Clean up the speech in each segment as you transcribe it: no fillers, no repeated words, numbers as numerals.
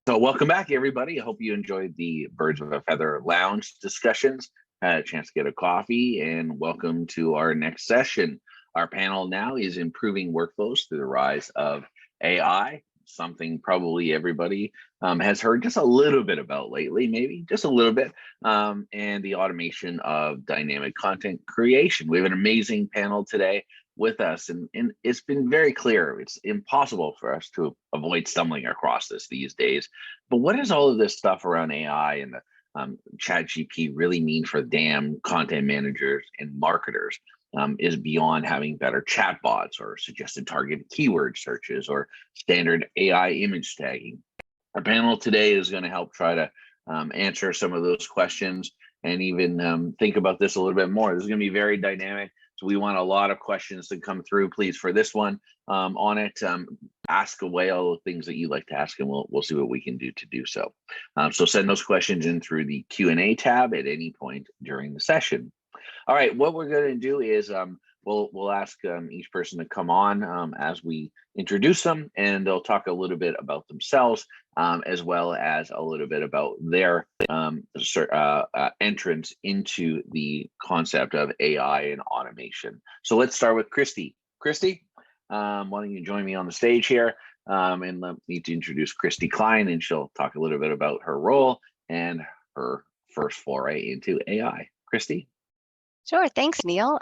So welcome back, everybody. I hope you enjoyed the Birds of a Feather Lounge discussions, had a chance to get a coffee, and welcome to our next session. Our panel now is improving workflows through the rise of AI, something probably everybody has heard just a little bit about lately, maybe just a little bit, and the automation of dynamic content creation. We have an amazing panel today with us, and it's been very clear it's impossible for us to avoid stumbling across this these days. But what does all of this stuff around AI and the ChatGPT really mean for damn content managers and marketers? Is beyond having better chatbots or suggested targeted keyword searches or standard AI image tagging. Our panel today is going to help try to answer some of those questions and even think about this a little bit more. This is going to be very dynamic. So we want a lot of questions to come through, please, for this one on it. Ask away all the things that you like to ask, and we'll see what we can do to do so. So send those questions in through the Q&A tab at any point during the session. All right, what we're going to do is we'll ask each person to come on as we introduce them, and they'll talk a little bit about themselves, as well as a little bit about their entrance into the concept of AI and automation. So let's start with Christi. Christi, why don't you join me on the stage here, and let me introduce Christi Klein, and she'll talk a little bit about her role and her first foray into AI. Christi? Sure. Thanks, Neal.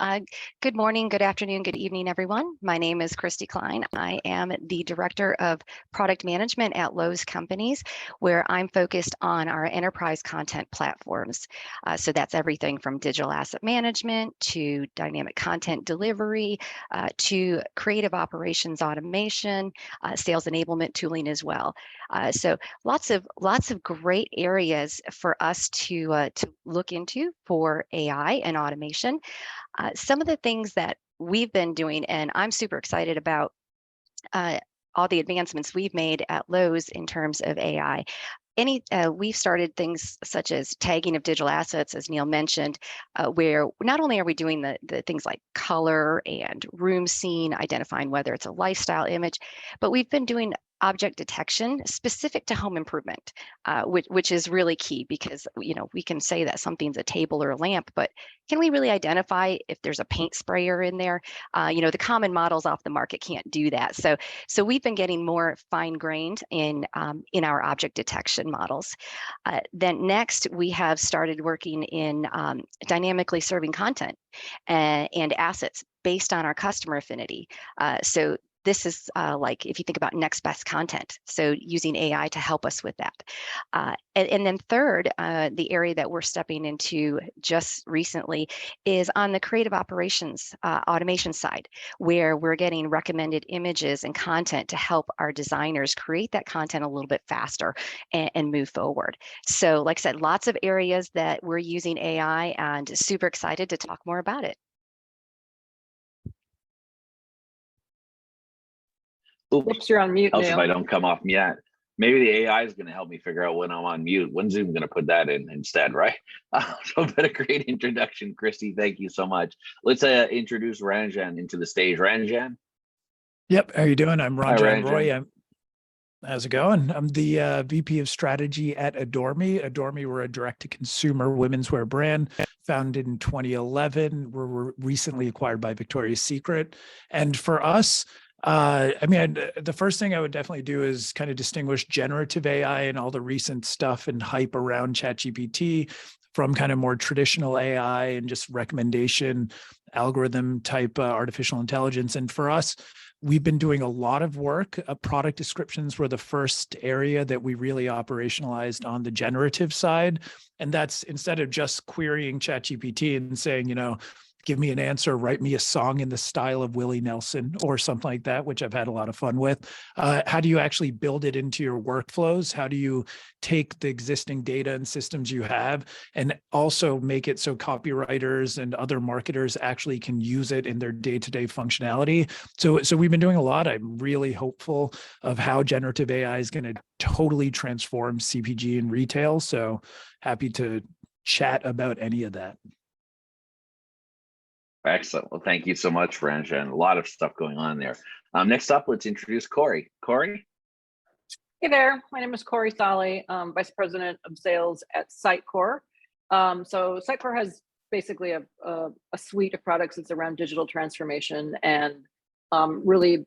Good morning, good afternoon, good evening, everyone. My name is Christi Klein. I am the Director of Product Management at Lowe's Companies, where I'm focused on our enterprise content platforms. So that's everything from digital asset management to dynamic content delivery to creative operations automation, sales enablement tooling as well. So lots of great areas for us to look into for AI and automation. Some of the things that we've been doing, and I'm super excited about all the advancements we've made at Lowe's in terms of AI. We've started things such as tagging of digital assets, as Neal mentioned, where not only are we doing the things like color and room scene, identifying whether it's a lifestyle image, but we've been doing object detection specific to home improvement, which is really key because we can say that something's a table or a lamp, but can we really identify if there's a paint sprayer in there? The common models off the market can't do that. So we've been getting more fine-grained in our object detection models. Then next, we have started working in dynamically serving content and assets based on our customer affinity. So this is like if you think about next best content, so using AI to help us with that. And then third, the area that we're stepping into just recently is on the creative operations automation side, where we're getting recommended images and content to help our designers create that content a little bit faster and move forward. So like I said, lots of areas that we're using AI, and super excited to talk more about it. Oops, you're on mute, Neal. If I don't come off yet, maybe the AI is going to help me figure out when I'm on mute. When's Zoom going to put that in instead, right? So, but a great introduction, Christi. Thank you so much. Let's introduce Ranjan into the stage. Ranjan. Yep. How are you doing? I'm Ranjan Roy. How's it going? I'm the VP of Strategy at Adore Me. Adore Me, we're a direct-to-consumer women's wear brand founded in 2011. We're recently acquired by Victoria's Secret. And for us, the first thing I would definitely do is kind of distinguish generative AI and all the recent stuff and hype around ChatGPT from kind of more traditional AI and just recommendation algorithm type artificial intelligence. And for us, we've been doing a lot of work. Product descriptions were the first area that we really operationalized on the generative side. And that's instead of just querying ChatGPT and saying, give me an answer, write me a song in the style of Willie Nelson or something like that, which I've had a lot of fun with. How do you actually build it into your workflows? How do you take the existing data and systems you have and also make it so copywriters and other marketers actually can use it in their day-to-day functionality? So we've been doing a lot. I'm really hopeful of how generative AI is going to totally transform CPG and retail. So happy to chat about any of that. Excellent. Well, thank you so much, Ranjan. A lot of stuff going on there. Next up, let's introduce Corrie. Corrie? Hey there, my name is Corrie, Vice President of Sales at Sitecore. So Sitecore has basically a suite of products that's around digital transformation and really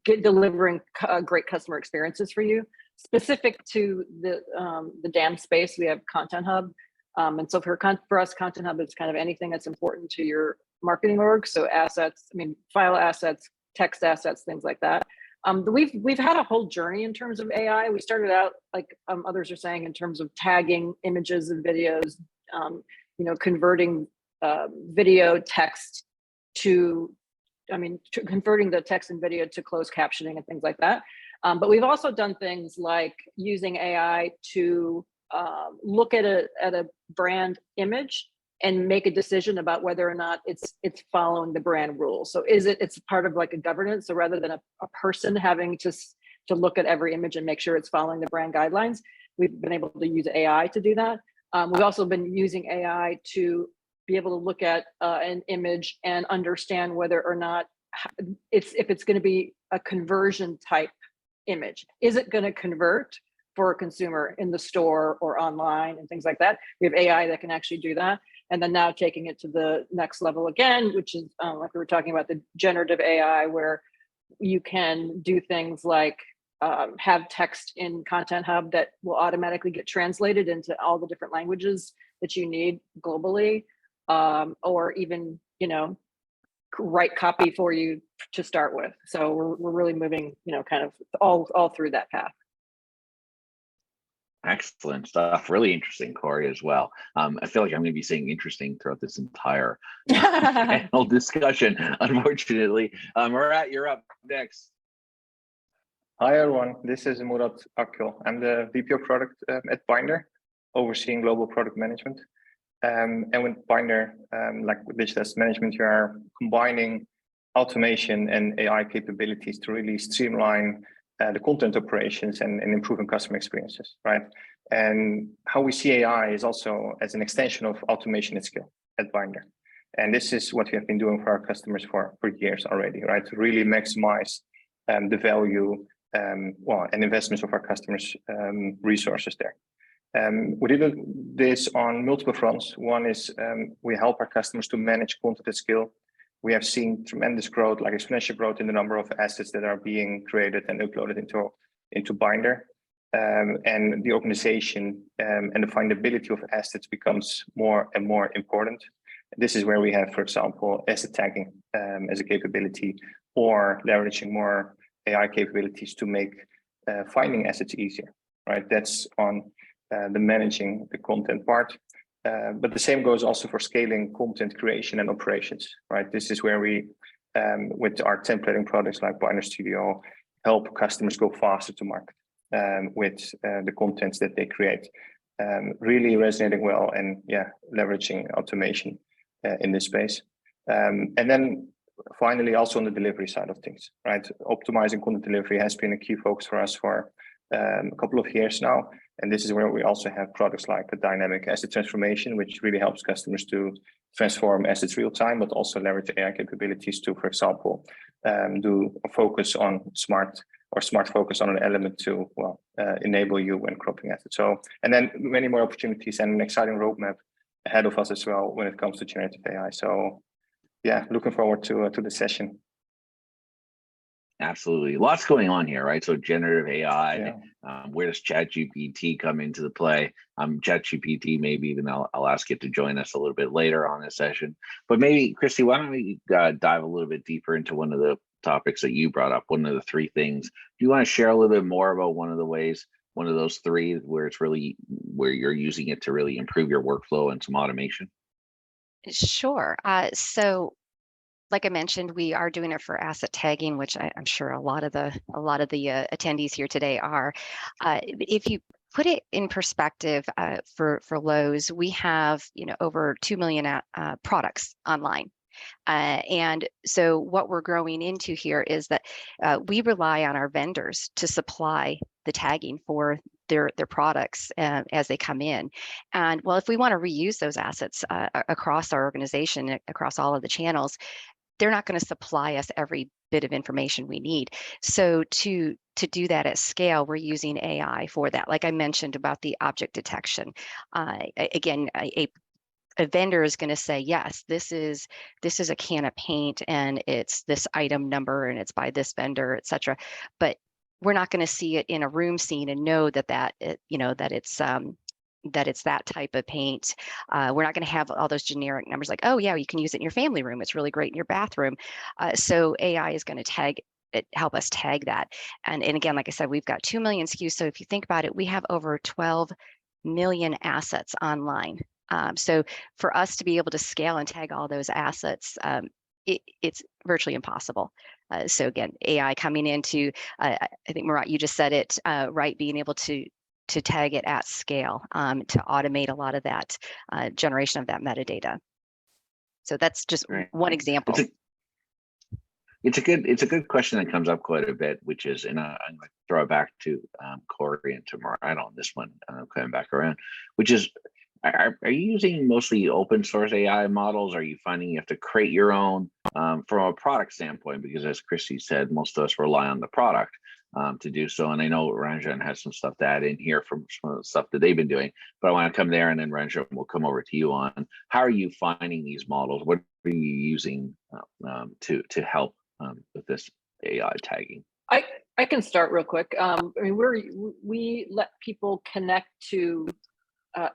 delivering great customer experiences for you. Specific to the DAM space, we have Content Hub. And so for us, Content Hub is kind of anything that's important to your marketing org. So assets, file assets, text assets, things like that. We've had a whole journey in terms of AI. We started out, like others are saying, in terms of tagging images and videos, converting video text to, converting the text and video to closed captioning and things like that. But we've also done things like using AI to look at a brand image and make a decision about whether or not it's following the brand rules. So it's part of like a governance. So rather than a person having to look at every image and make sure it's following the brand guidelines, we've been able to use AI to do that. We've also been using AI to be able to look at an image and understand whether or not if it's going to be a conversion type image. Is it going to convert for a consumer in the store or online and things like that? We have AI that can actually do that. And then now taking it to the next level again, which is like we were talking about, the generative AI, where you can do things like have text in Content Hub that will automatically get translated into all the different languages that you need globally, or even, write copy for you to start with. So we're really moving, kind of all through that path. Excellent stuff. Really interesting, Corrie, as well. I feel like I'm going to be saying interesting throughout this entire panel discussion, unfortunately. Murat, you're up next. Hi, everyone. This is Murat Akyol. I'm the VP of Product at Bynder, overseeing global product management. And with Bynder, like with digital asset management, you are combining automation and AI capabilities to really streamline the content operations and improving customer experiences, right? And how we see AI is also as an extension of automation at scale at Bynder. And this is what we have been doing for our customers for years already, right? To really maximize the value and investments of our customers' resources there. We did this on multiple fronts. One is we help our customers to manage content at scale. We have seen tremendous growth, like exponential growth in the number of assets that are being created and uploaded into Bynder. And the organization and the findability of assets becomes more and more important. This is where we have, for example, asset tagging as a capability, or leveraging more AI capabilities to make finding assets easier, right? That's on the managing the content part. But the same goes also for scaling content creation and operations, right? This is where we, with our templating products like Bynder Studio, help customers go faster to market with the contents that they create. Really resonating well, and leveraging automation in this space. And then finally, also on the delivery side of things, right? Optimizing content delivery has been a key focus for us for a couple of years now. And this is where we also have products like the dynamic asset transformation, which really helps customers to transform assets real time, but also leverage AI capabilities to, for example, do a focus on smart focus on an element to enable you when cropping assets. So, and then many more opportunities and an exciting roadmap ahead of us as well when it comes to generative AI. So yeah, looking forward to the session. Absolutely. Lots going on here, right? So generative AI, where does ChatGPT come into the play? ChatGPT, maybe even I'll ask it to join us a little bit later on this session. But maybe, Christi, why don't we dive a little bit deeper into one of the topics that you brought up, one of the three things. Do you want to share a little bit more about one of the ways, one of those three, where it's really, where you're using it to really improve your workflow and some automation? Sure. So like I mentioned, we are doing it for asset tagging, which I'm sure a lot of the attendees here today are. If you put it in perspective, for Lowe's, we have over 2 million products online. And so what we're growing into here is that we rely on our vendors to supply the tagging for their products as they come in. And well, if we want to reuse those assets across our organization, across all of the channels, they're not going to supply us every bit of information we need. So to do that at scale, we're using AI for that. Like I mentioned about the object detection. Again, a vendor is going to say, yes, this is a can of paint and it's this item number and it's by this vendor, et cetera. But we're not going to see it in a room scene and know that it's that type of paint. We're not going to have all those generic numbers like, oh yeah, you can use it in your family room. It's really great in your bathroom. So AI is going to help us tag that. And again, like I said, we've got 2 million SKUs. So if you think about it, we have over 12 million assets online. So for us to be able to scale and tag all those assets, it's virtually impossible. So again, AI coming into, I think Murat, you just said it, right, being able to tag it at scale, to automate a lot of that generation of that metadata. So that's just one example. It's a good question that comes up quite a bit, which is, and I'm going to throw it back to Corrie and to Murat on this one, coming back around, which is, are you using mostly open source AI models? Are you finding you have to create your own from a product standpoint? Because as Christi said, most of us rely on the product to do so. And I know Ranjan has some stuff to add in here from some of the stuff that they've been doing, but I want to come there and then Ranjan will come over to you on how are you finding these models? What are you using to help with this AI tagging? I can start real quick. I mean, we let people connect to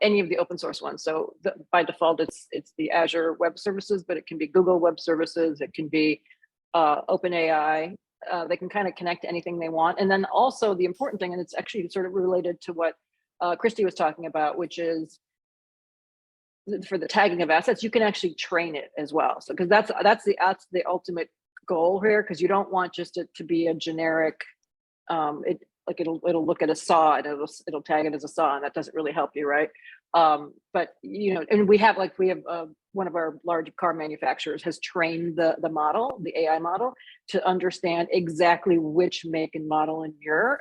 any of the open source ones. So by default, it's the Azure Web Services, but it can be Google Web Services. It can be OpenAI. They can kind of connect to anything they want. And then also the important thing, and it's actually sort of related to what Christi was talking about, which is for the tagging of assets, you can actually train it as well. So because that's the ultimate goal here, because you don't want just it to be a generic, it'll look at a saw and it'll tag it as a saw, and that doesn't really help you, right? But and we have one of our large car manufacturers has trained the model, the AI model, to understand exactly which make and model in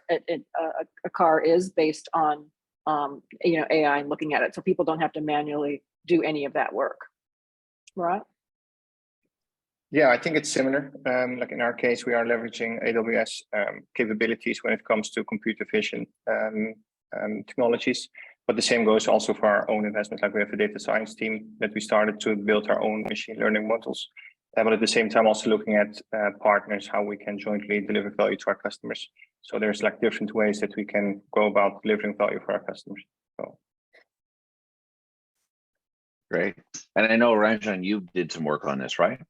a car is based on AI and looking at it, so people don't have to manually do any of that work. Right? Yeah, I think it's similar. Like in our case, we are leveraging AWS capabilities when it comes to computer vision technologies. But the same goes also for our own investments. Like we have a data science team that we started to build our own machine learning models. But at the same time, also looking at partners, how we can jointly deliver value to our customers. So there's like different ways that we can go about delivering value for our customers. So. Great. And I know, Ranjan, you did some work on this, right?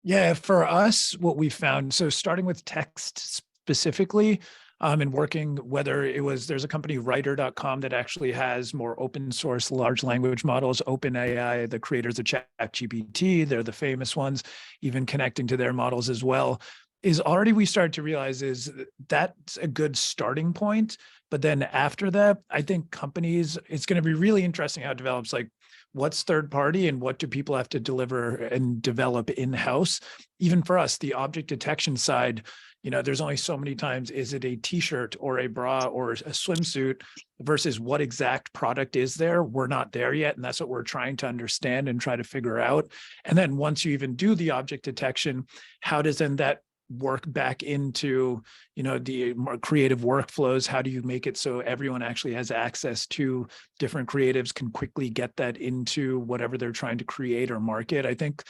Yeah, for us, what we found, so starting with text specifically, and working, whether it was, there's a company, writer.com, that actually has more open source large language models, OpenAI, the creators of ChatGPT, they're the famous ones, even connecting to their models as well, is already we start to realize is that's a good starting point. But then after that, I think companies, it's going to be really interesting how it develops, like what's third party and what do people have to deliver and develop in-house. Even for us, the object detection side, there's only so many times, is it a t-shirt or a bra or a swimsuit versus what exact product is there? We're not there yet. And that's what we're trying to understand and try to figure out. And then once you even do the object detection, how does then that work back into, the more creative workflows? How do you make it so everyone actually has access to different creatives, can quickly get that into whatever they're trying to create or market? I think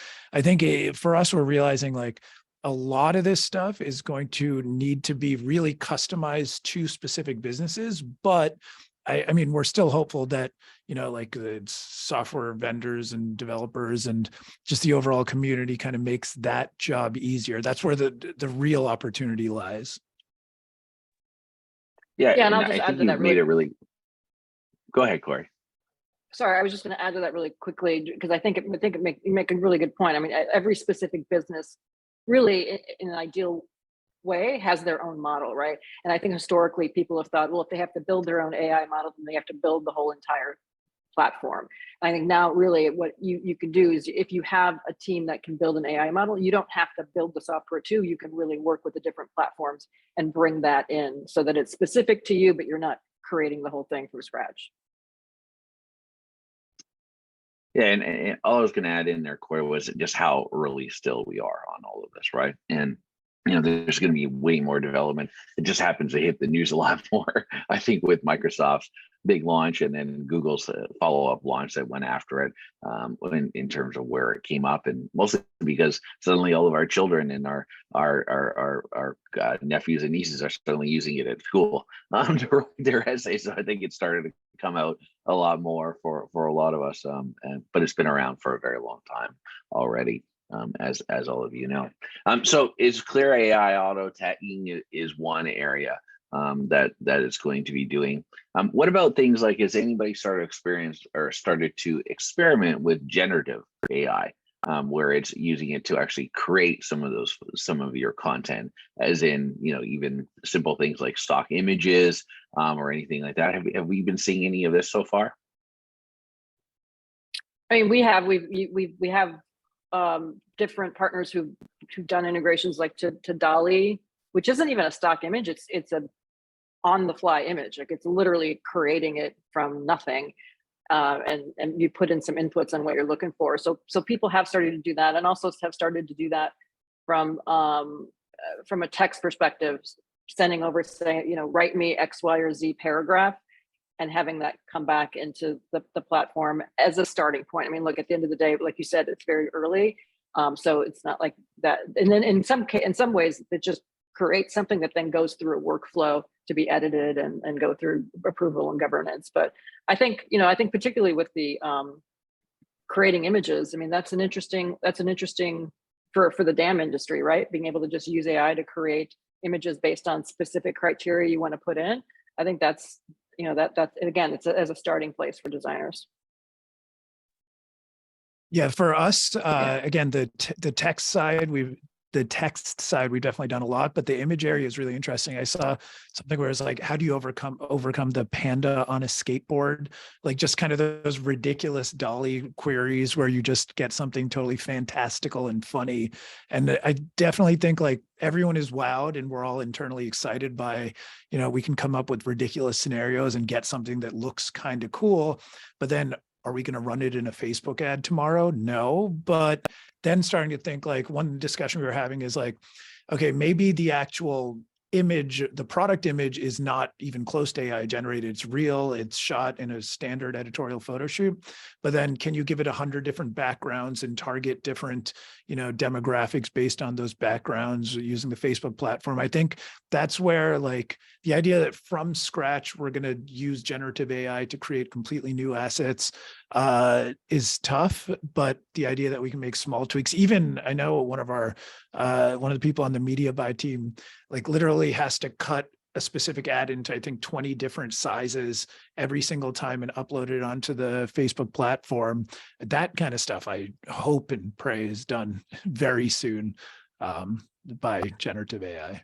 for us, we're realizing like a lot of this stuff is going to need to be really customized to specific businesses, but I mean, we're still hopeful that, like the software vendors and developers and just the overall community kind of makes that job easier. That's where the real opportunity lies. Yeah, and I'll just add to that really. Go ahead, Corrie. Sorry, I was just going to add to that really quickly, because I think you make a really good point. I mean, every specific business really, in an ideal way, has their own model, right? And I think historically people have thought, well, if they have to build their own AI model, then they have to build the whole entire platform. And I think now really what you can do is, if you have a team that can build an AI model, you don't have to build the software too. You can really work with the different platforms and bring that in so that it's specific to you, but you're not creating the whole thing from scratch. Yeah, and all I was going to add in there, Corey, was just how early still we are on all of this, right? And there's going to be way more development. It just happens to hit the news a lot more, I think, with Microsoft's big launch and then Google's follow-up launch that went after it, in terms of where it came up, and mostly because suddenly all of our children and our nephews and nieces are suddenly using it at school to write their essays. So I think it started to come out a lot more for a lot of us, but it's been around for a very long time already. As all of you know. So it's clear AI auto tagging is one area that it's going to be doing. What about things like, has anybody started to experiment with generative AI, where it's using it to actually create some of your content, as in, even simple things like stock images or anything like that? Have we been seeing any of this so far? I mean, we have different partners who've done integrations like to DALL-E, which isn't even a stock image. It's a on the fly image. Like, it's literally creating it from nothing. And you put in some inputs on what you're looking for. So people have started to do that, and also have started to do that from a text perspective, sending over, saying, write me X, Y, or Z paragraph, and having that come back into the platform as a starting point. I mean, look, at the end of the day, like you said, it's very early. So it's not like that. And then in some ways, it just creates something that then goes through a workflow to be edited and go through approval and governance. But I think particularly with the creating images, I mean, that's an interesting for the dam industry, right? Being able to just use AI to create images based on specific criteria you want to put in. I think that's, that's again, it's as a starting place for designers. Yeah, for us, again, the text side, we've definitely done a lot, but the image area is really interesting. I saw something where it's like, how do you overcome the panda on a skateboard? Like, just kind of those ridiculous DALL-E queries where you just get something totally fantastical and funny. And I definitely think, like, everyone is wowed, and we're all internally excited by, we can come up with ridiculous scenarios and get something that looks kind of cool. But then, are we going to run it in a Facebook ad tomorrow? No. But then starting to think, like, one discussion we were having is like, okay, maybe the actual image, the product image, is not even close to AI generated. It's real. It's shot in a standard editorial photo shoot. But then can you give it 100 different backgrounds and target different, demographics based on those backgrounds using the Facebook platform? I think that's where, like, the idea that from scratch we're going to use generative AI to create completely new assets is tough. But the idea that we can make small tweaks, even I know one of the people on the media buy team, like, literally has to cut a specific ad into, I think, 20 different sizes every single time and upload it onto the Facebook platform. That kind of stuff, I hope and pray, is done very soon by generative AI.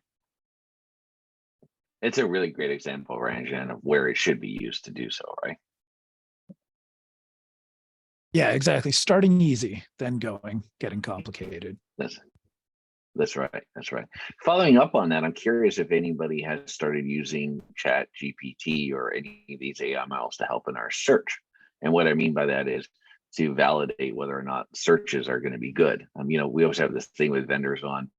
It's a really great example, Ranjan, of where it should be used to do so, right? Yeah, exactly. Starting easy, then getting complicated. That's right. Following up on that, I'm curious if anybody has started using ChatGPT or any of these AI models to help in our search. And what I mean by that is to validate whether or not searches are going to be good. We always have this thing with vendors on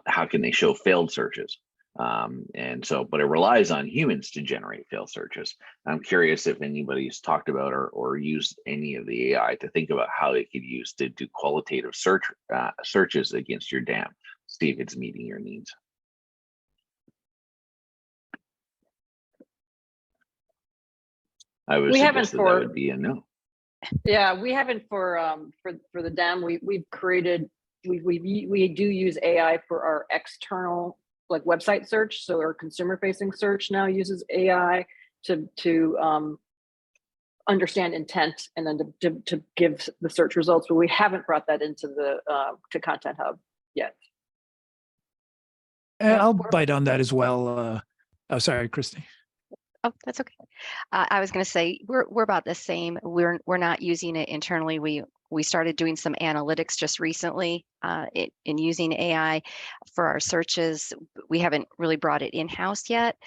how can they show failed searches. But it relies on humans to generate failed searches. I'm curious if anybody's talked about or used any of the AI to think about how they could use to do qualitative searches against your dam, see if it's meeting your needs. I would suggest that would be a no. Yeah, we haven't for the dam. We do use AI for our external, like, website search. So our consumer facing search now uses AI to understand intent and then to give the search results, but we haven't brought that into the to Content Hub yet. And I'll bite on that as well. Oh, sorry, Christi. Oh, that's okay. I was going to say we're about the same. We're not using it internally. We started doing some analytics just recently in using AI for our searches. We haven't really brought it in-house yet.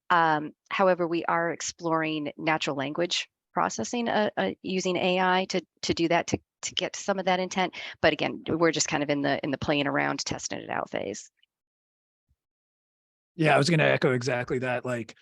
However, we are exploring natural language processing using AI to do that, to get to some of that intent. But again, we're just kind of in the playing around, testing it out phase. Yeah, I was going to echo exactly that. Like,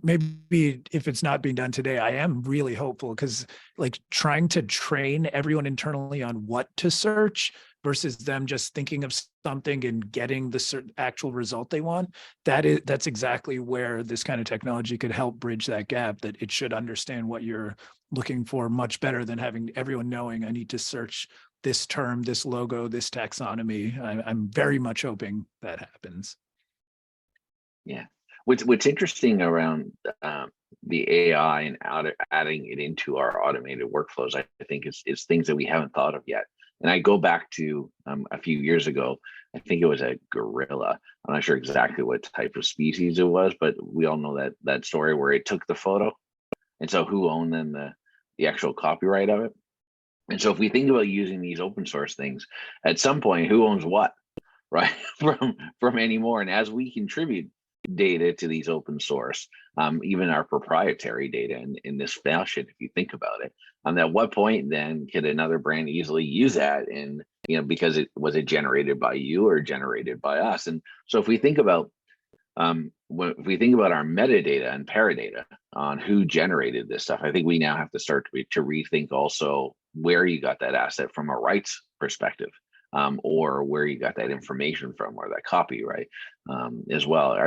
maybe if it's not being done today, I am really hopeful, because like trying to train everyone internally on what to search versus them just thinking of something and getting the actual result they want, that's exactly where this kind of technology could help bridge that gap, that it should understand what you're looking for much better than having everyone knowing I need to search this term, this logo, this taxonomy. I'm very much hoping that happens. Yeah. What's interesting around the AI and adding it into our automated workflows, I think is things that we haven't thought of yet. And I go back to a few years ago, I think it was a gorilla. I'm not sure exactly what type of species it was, but we all know that story where it took the photo. And so who owned then the actual copyright of it? And so if we think about using these open source things, at some point, who owns what, right? from anymore. And as we contribute data to these open source, even our proprietary data in this fashion, if you think about it, at what point then could another brand easily use that? And because it generated by you or generated by us? And so if we think about if we think about our metadata and paradata on who generated this stuff, I think we now have to start to rethink also where you got that asset from a rights perspective. Or where you got that information from, or that copyright as well.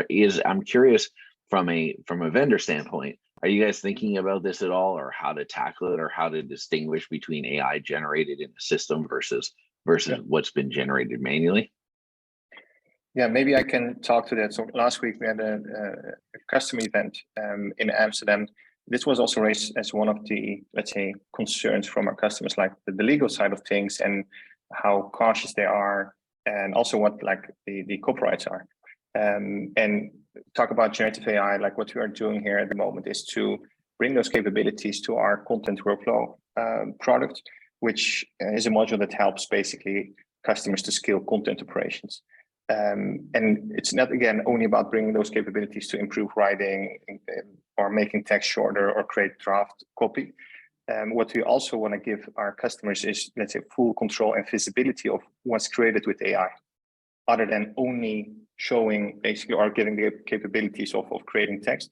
I'm curious from a vendor standpoint, are you guys thinking about this at all, or how to tackle it, or how to distinguish between AI generated in the system versus what's been generated manually? Yeah, maybe I can talk to that. So last week we had a customer event in Amsterdam. This was also raised as one of the, let's say, concerns from our customers, like the legal side of things and how cautious they are, and also what like the copyrights are. And talk about generative AI, like what we are doing here at the moment is to bring those capabilities to our content workflow product, which is a module that helps basically customers to scale content operations. And it's not, again, only about bringing those capabilities to improve writing or making text shorter or create draft copy. What we also want to give our customers is, let's say, full control and visibility of what's created with AI, other than only showing basically or giving the capabilities of creating text.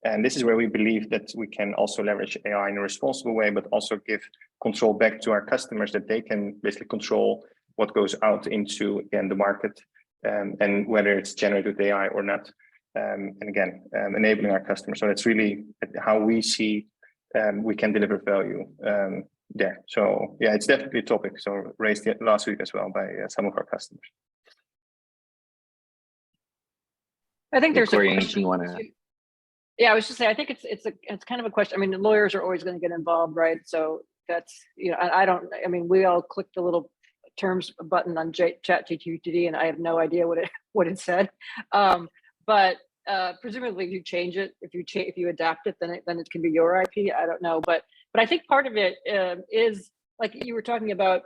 And this is where we believe that we can also leverage AI in a responsible way, but also give control back to our customers, that they can basically control what goes out into, again, the market, and whether it's generated with AI or not. And again, enabling our customers. So it's really how we see we can deliver value there. So yeah, it's definitely a topic. So raised last week as well by some of our customers. I think there's Corrie, a anything you want to? Yeah, I was just saying, I think it's kind of a question. I mean, lawyers are always going to get involved, right? So that's, I mean, we all clicked the little terms button on ChatGPT, and I have no idea what it said. But presumably, if you change it, if you adapt it, then it can be your IP. I don't know, but I think part of it is like you were talking about,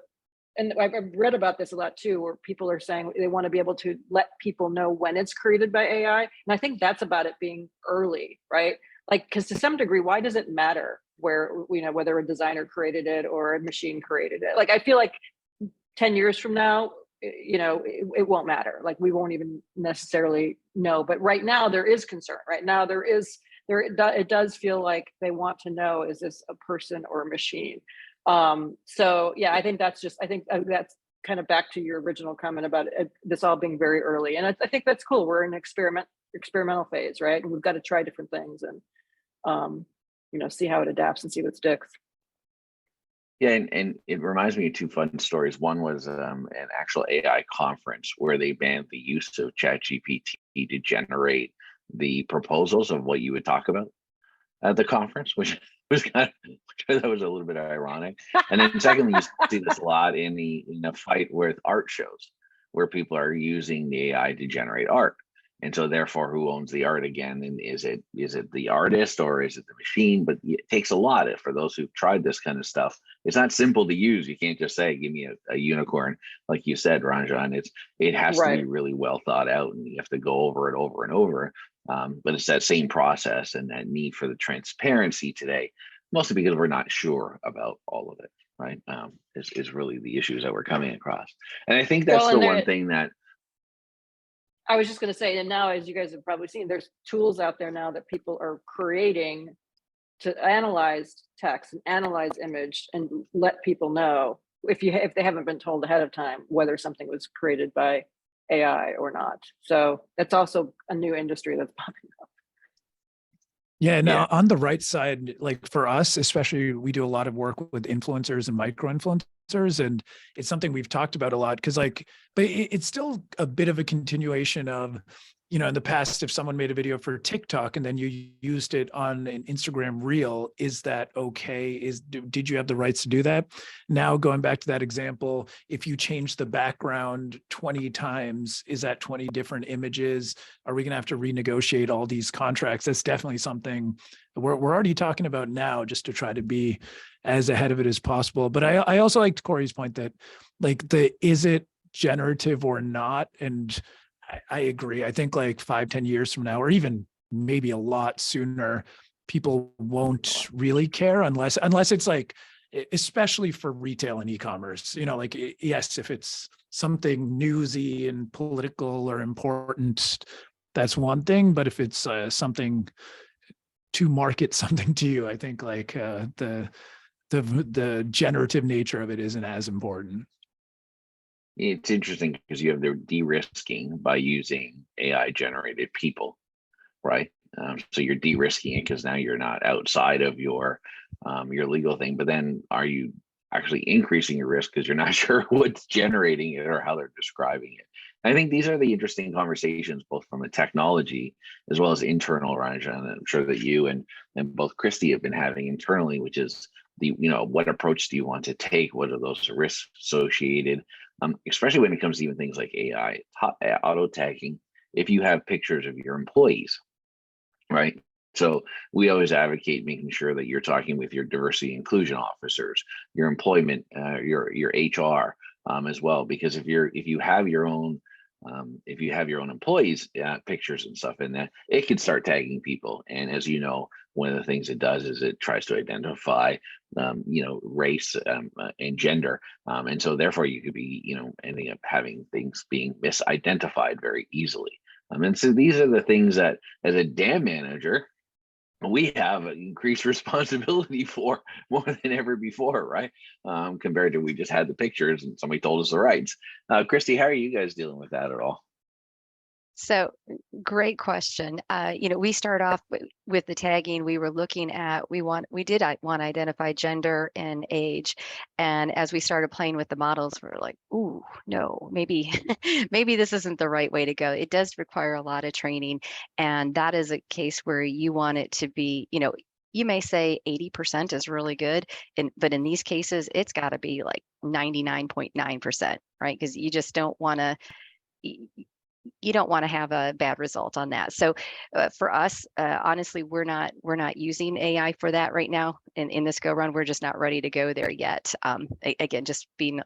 and I've read about this a lot too, where people are saying they want to be able to let people know when it's created by AI, and I think that's about it being early, right? Like, because to some degree, why does it matter where whether a designer created it or a machine created it? Like, I feel like 10 years from now, it won't matter. Like, we won't even necessarily know. But right now there is concern. Right now it does feel like they want to know, is this a person or a machine? So yeah, I think that's kind of back to your original comment about this all being very early. And I think that's cool. We're in experimental phase, right? And we've got to try different things and see how it adapts and see what sticks. Yeah, and it reminds me of two fun stories. One was an actual AI conference where they banned the use of ChatGPT to generate the proposals of what you would talk about at the conference, which was which I thought was a little bit ironic. And then secondly, you see this a lot in the fight with art shows, where people are using the AI to generate art. And so therefore, who owns the art again? And is it the artist or is it the machine? But it takes a lot. For those who've tried this kind of stuff, it's not simple to use. You can't just say, give me a unicorn. Like you said, Ranjan, it has to be really well thought out, and you have to go over it over and over. But it's that same process and that need for the transparency today, mostly because we're not sure about all of it, right? Is really the issues that we're coming across. And I think that's the one thing that I was just going to say, and now, as you guys have probably seen, there's tools out there now that people are creating to analyze text and analyze image and let people know if they haven't been told ahead of time whether something was created by AI or not. So that's also a new industry that's popping up. Yeah, now on the right side, like for us, especially, we do a lot of work with influencers and micro influencers, and it's something we've talked about a lot because but it's still a bit of a continuation of, in the past, if someone made a video for TikTok and then you used it on an Instagram reel, is that okay? Did you have the rights to do that? Now, going back to that example, if you change the background 20 times, is that 20 different images? Are we going to have to renegotiate all these contracts? That's definitely something we're already talking about now, just to try to be as ahead of it as possible. But I also liked Corrie's point that is it generative or not? And I agree. I think 5-10 years from now, or even maybe a lot sooner, people won't really care unless it's especially for retail and e-commerce, yes, if it's something newsy and political or important, that's one thing. But if it's something to market something to you, I think the generative nature of it isn't as important. It's interesting because you have the de-risking by using AI generated people, right? So you're de-risking it because now you're not outside of your legal thing. But then are you actually increasing your risk because you're not sure what's generating it or how they're describing it? I think these are the interesting conversations, both from a technology as well as internal, Ranjan. I'm sure that you and both Christi have been having internally, which is what approach do you want to take? What are those risks associated? Especially when it comes to even things like AI, auto tagging, if you have pictures of your employees, right? So we always advocate making sure that you're talking with your diversity inclusion officers, your employment, your HR as well, because if you have your own employees pictures and stuff in there, it could start tagging people. And as you know, one of the things it does is it tries to identify race and gender, and so therefore you could be ending up having things being misidentified very easily. And so these are the things that, as a dam manager, we have an increased responsibility for more than ever before, right? Compared to we just had the pictures and somebody told us the rights. Christi, how are you guys dealing with that at all? So great question. We start off with the tagging. We were looking at, we did want to identify gender and age. And as we started playing with the models, we were like, ooh, no, maybe this isn't the right way to go. It does require a lot of training. And that is a case where you want it to be, you may say 80% is really good, but in these cases, it's got to be 99.9%, right? Because you just don't want to, you don't want to have a bad result on that. So for us, honestly, we're not using AI for that right now. In this go round, we're just not ready to go there yet. Again, just being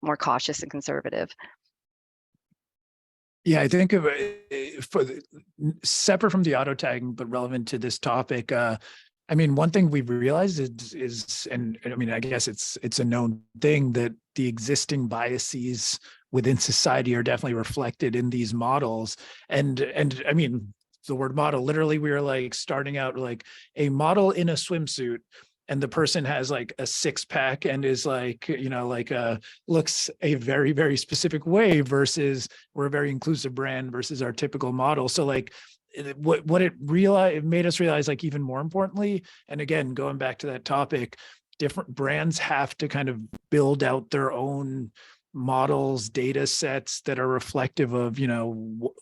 more cautious and conservative. Yeah, I think separate from the auto tagging, but relevant to this topic. One thing we've realized is, and I guess it's a known thing that the existing biases within society are definitely reflected in these models. And the word model, literally, we were starting out a model in a swimsuit, and the person has a 6-pack and is looks a very, very specific way versus we're a very inclusive brand versus our typical model. So what it made us realize, even more importantly, and again, going back to that topic, different brands have to kind of build out their own models, data sets that are reflective of,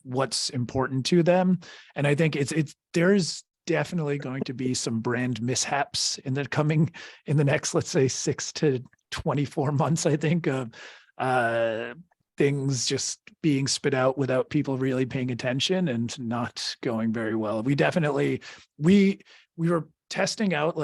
what's important to them. And I think there's definitely going to be some brand mishaps in the next, let's say 6 to 24 months, I think, of things just being spit out without people really paying attention and not going very well. We were testing out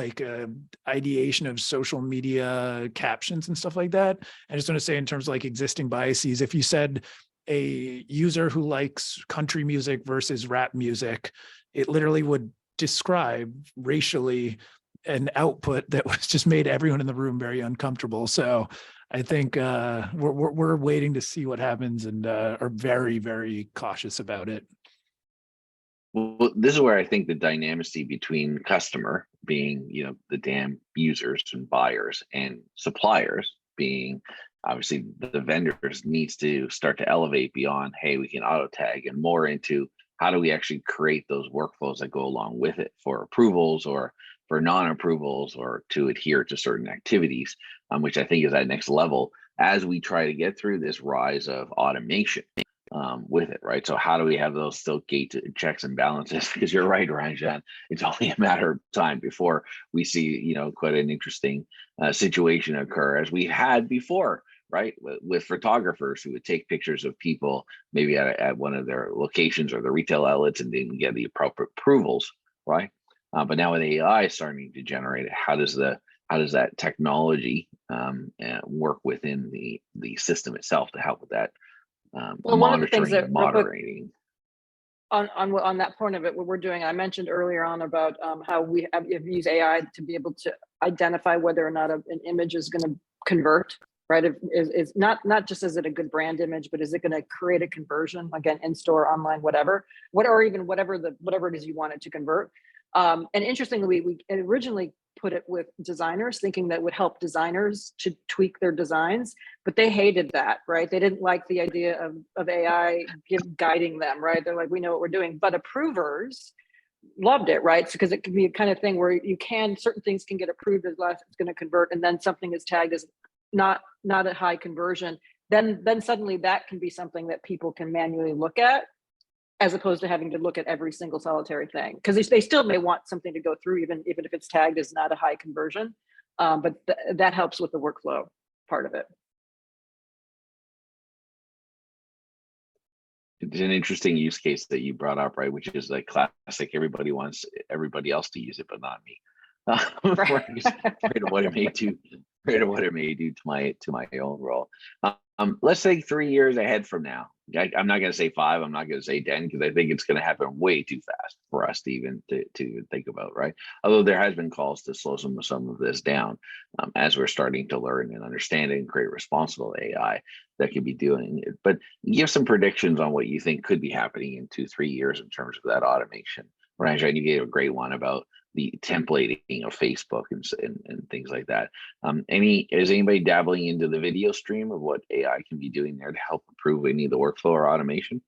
ideation of social media captions and stuff like that. I just want to say, in terms of existing biases, if you said a user who likes country music versus rap music, it literally would describe racially an output that was just made everyone in the room very uncomfortable. So I think we're waiting to see what happens and are very, very cautious about it. Well, this is where I think the dynamicity between customer being, the damn users and buyers, and suppliers being obviously the vendors, needs to start to elevate beyond, hey, we can auto tag, and more into how do we actually create those workflows that go along with it for approvals or for non-approvals or to adhere to certain activities, which I think is that next level as we try to get through this rise of automation. With it, right? So how do we have those still gate checks and balances? Because you're right, Ranjan, it's only a matter of time before we see, quite an interesting situation occur as we had before, right? With photographers who would take pictures of people maybe at one of their locations or the retail outlets and didn't get the appropriate approvals, right? But now with AI starting to generate it, how does that technology work within the system itself to help with that? Well, one of the things monitoring that and moderating. On that point of it, what we're doing, I mentioned earlier on about how we have used AI to be able to identify whether or not an image is going to convert, right? Is not just is it a good brand image, but is it going to create a conversion, again, in store, online, whatever, or even whatever it is you want it to convert. And interestingly, we originally put it with designers, thinking that would help designers to tweak their designs, but they hated that, right? They didn't like the idea of AI guiding them, right? They're like, we know what we're doing. But approvers loved it, right? So, because it can be a kind of thing where certain things can get approved as last it's going to convert, and then something is tagged as not a high conversion. Then suddenly that can be something that people can manually look at, as opposed to having to look at every single solitary thing, because they still may want something to go through, even if it's tagged as not a high conversion. But that helps with the workflow part of it. It's an interesting use case that you brought up, right? Which is like classic. Everybody wants everybody else to use it, but not me. Afraid of what it may do. Afraid of what it may do to my own role. Let's say 3 years ahead from now. I'm not going to say 5. I'm not going to say 10, because I think it's going to happen way too fast for us to even to think about, right? Although there has been calls to slow some of this down as we're starting to learn and understand it and create responsible AI that could be doing it. But give some predictions on what you think could be happening in 2-3 years in terms of that automation. Ranjan, you gave a great one about the templating of Facebook and things like that. Is anybody dabbling into the video stream of what AI can be doing there to help improve any of the workflow or automation?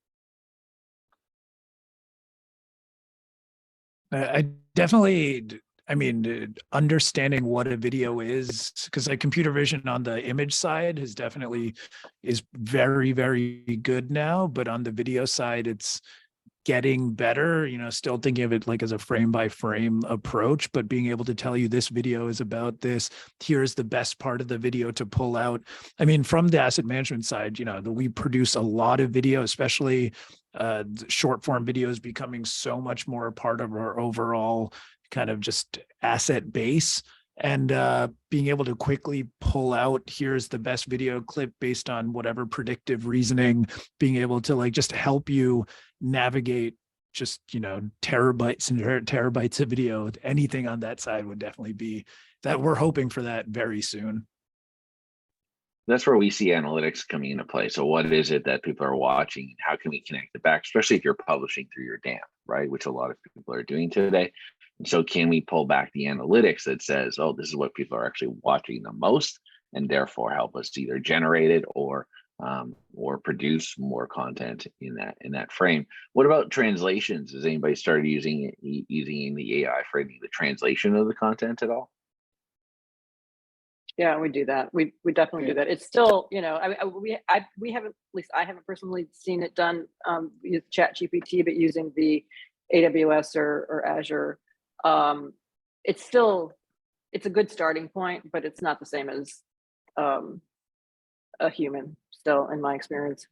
I definitely, understanding what a video is, because like computer vision on the image side is very, very good now, but on the video side, it's getting better, still thinking of it like as a frame by frame approach, but being able to tell you this video is about this, here's the best part of the video to pull out. From the asset management side, we produce a lot of video, especially short form videos becoming so much more a part of our overall kind of just asset base. And being able to quickly pull out, here's the best video clip based on whatever predictive reasoning, being able to like just help you navigate just, terabytes and terabytes of video. Anything on that side would definitely be that. We're hoping for that very soon. That's where we see analytics coming into play. So what is it that people are watching? How can we connect it back, especially if you're publishing through your DAM, right? Which a lot of people are doing today. And so can we pull back the analytics that says, oh, this is what people are actually watching the most, and therefore help us either generate it or produce more content in that frame? What about translations? Has anybody started using the AI for the translation of the content at all? Yeah, we do that. We definitely do that. It's still, we haven't, at least I haven't personally seen it done with ChatGPT, but using the AWS or Azure, it's a good starting point, but it's not the same as a human still, in my experience.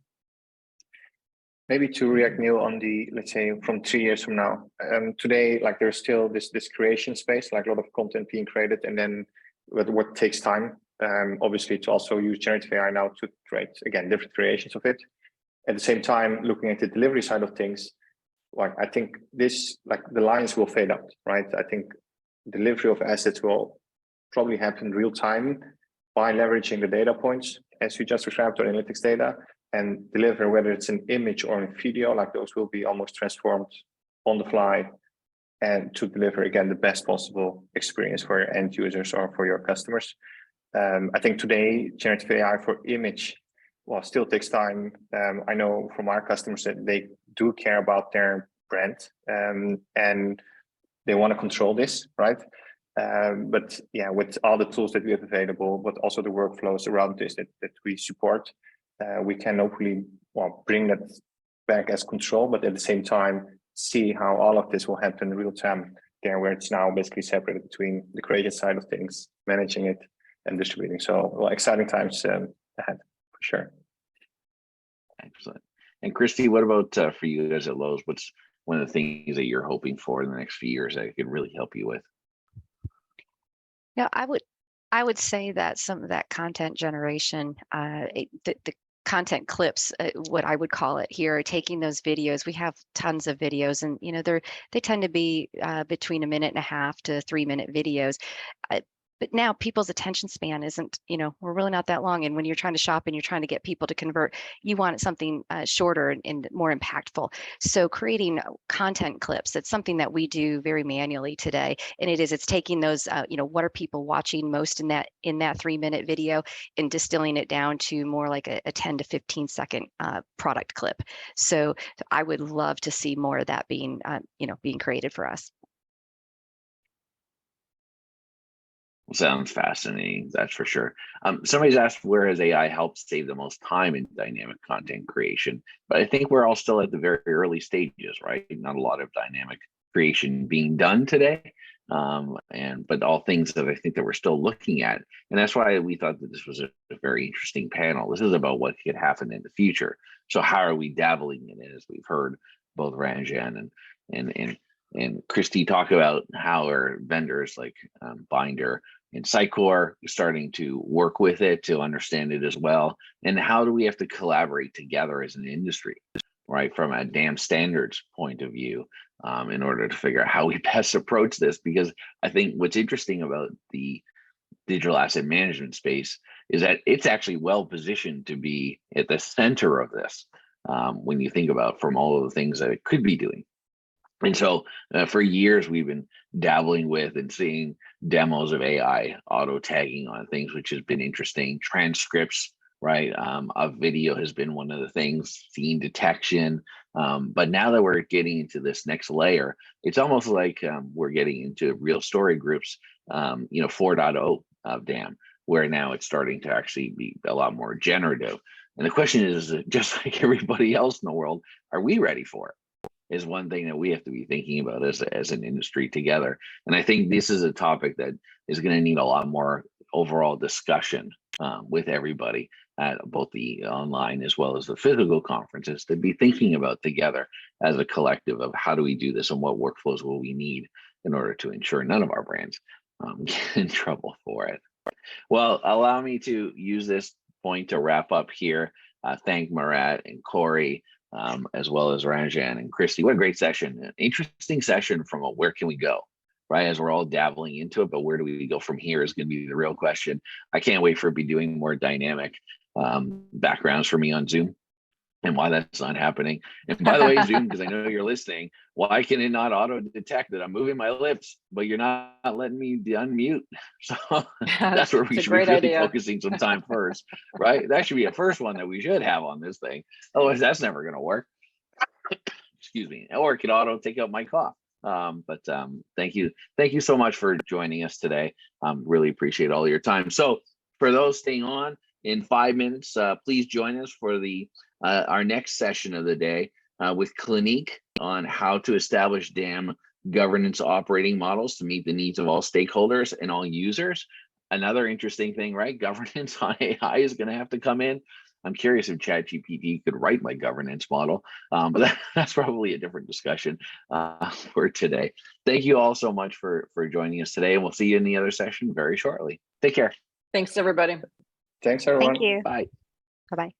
Maybe to react, Neal, on the, let's say, from 3 years from now. Today, like there's still this creation space, like a lot of content being created, and then what takes time, obviously, to also use generative AI now to create, again, different creations of it. At the same time, looking at the delivery side of things, like I think the lines will fade out, right? I think delivery of assets will probably happen real time by leveraging the data points, as you just described, or analytics data, and deliver, whether it's an image or a video, like those will be almost transformed on the fly, and to deliver, again, the best possible experience for your end users or for your customers. I think today, generative AI for image, well, still takes time. I know from our customers that they do care about their brand, and they want to control this, right? But yeah, with all the tools that we have available, but also the workflows around this that we support, we can hopefully, well, bring that back as control, but at the same time, see how all of this will happen in real time there, where it's now basically separated between the creative side of things, managing it, and distributing. So, well, exciting times ahead, for sure. Excellent. And Christi, what about for you guys at Lowe's? What's one of the things that you're hoping for in the next few years that could really help you with? Yeah, I would say that some of that content generation, the content clips, what I would call it here, taking those videos. We have tons of videos, and they tend to be between 1.5 to 3 minute videos. But now people's attention span isn't, we're really not that long. And when you're trying to shop and you're trying to get people to convert, you want something shorter and more impactful. So creating content clips, that's something that we do very manually today. And it's taking those, what are people watching most in that 3 minute video, and distilling it down to more like a 10 to 15 second product clip. So I would love to see more of that being created for us. Sounds fascinating, that's for sure. Somebody's asked, where has AI helped save the most time in dynamic content creation? But I think we're all still at the very early stages, right? Not a lot of dynamic creation being done today, but all things that I think that we're still looking at. And that's why we thought that this was a very interesting panel. This is about what could happen in the future. So how are we dabbling in it? As we've heard both Ranjan and Christi talk about how our vendors like Bynder and Sitecore starting to work with it to understand it as well. And how do we have to collaborate together as an industry, right? From a damn standards point of view, in order to figure out how we best approach this. Because I think what's interesting about the digital asset management space is that it's actually well positioned to be at the center of this, when you think about from all of the things that it could be doing. And so for years, we've been dabbling with and seeing demos of AI auto tagging on things, which has been interesting. Transcripts, right, of video has been one of the things, scene detection. But now that we're getting into this next layer, it's almost like we're getting into real story groups, 4.0 of DAM, where now it's starting to actually be a lot more generative. And the question is, just like everybody else in the world, are we ready for it? Is one thing that we have to be thinking about as an industry together. And I think this is a topic that is going to need a lot more overall discussion with everybody at both the online as well as the physical conferences, to be thinking about together as a collective of how do we do this and what workflows will we need in order to ensure none of our brands get in trouble for it. Well, allow me to use this point to wrap up here. Thank Murat and Corrie, as well as Ranjan and Christi. What a great session. An interesting session from a where can we go, right? As we're all dabbling into it, but where do we go from here is going to be the real question. I can't wait for be doing more dynamic backgrounds for me on Zoom, and why that's not happening. And by the way, Zoom, because I know you're listening, why can it not auto detect that I'm moving my lips, but you're not letting me unmute? So that's where we should be really focusing some time first, right? That should be a first one that we should have on this thing. Otherwise, that's never going to work. Excuse me. Or it can auto take out my cough. But thank you so much for joining us today. Really appreciate all your time. So for those staying on, in 5 minutes, please join us for our next session of the day with Clinique on how to establish DAM governance operating models to meet the needs of all stakeholders and all users. Another interesting thing, right? Governance on AI is going to have to come in. I'm curious if ChatGPT could write my governance model, but that's probably a different discussion for today. Thank you all so much for joining us today, and we'll see you in the other session very shortly. Take care. Thanks, everybody. Thanks, everyone. Thank you. Bye. Bye-bye.